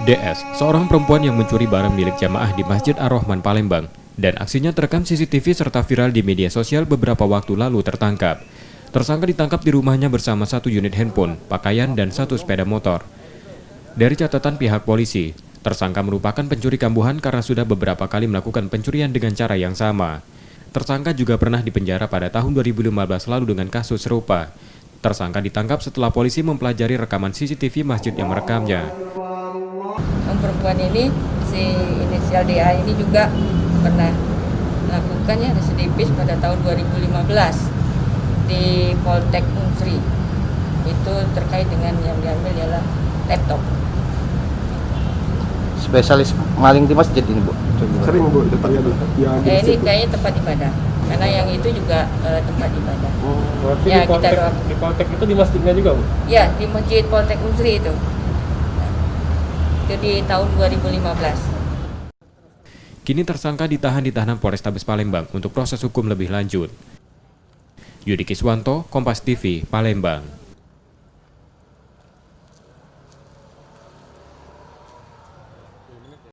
DS, seorang perempuan yang mencuri barang milik jamaah di Masjid Ar-Rahman, Palembang, dan aksinya terekam CCTV serta viral di media sosial beberapa waktu lalu tertangkap. Tersangka ditangkap di rumahnya bersama 1 unit handphone, pakaian, dan 1 sepeda motor. Dari catatan pihak polisi, tersangka merupakan pencuri kambuhan karena sudah beberapa kali melakukan pencurian dengan cara yang sama. Tersangka juga pernah dipenjara pada tahun 2015 lalu dengan kasus serupa. Tersangka ditangkap setelah polisi mempelajari rekaman CCTV masjid yang merekamnya. Perempuan ini, si inisial DA ini juga pernah melakukannya residipis pada tahun 2015 di Poltek Unsri. Itu terkait dengan yang diambil ialah laptop. Spesialis maling di masjid ini, Bu? Sering, Bu, depannya Ini kayaknya tempat ibadah, karena yang itu juga tempat ibadah. Berarti Ya, di Poltek itu di masjidnya juga, Bu? Ya, di Masjid Poltek Unsri itu. Itu di tahun 2015. Kini tersangka ditahan di tahanan Polrestabes Palembang untuk proses hukum lebih lanjut. Yudi Kiswanto, Kompas TV, Palembang.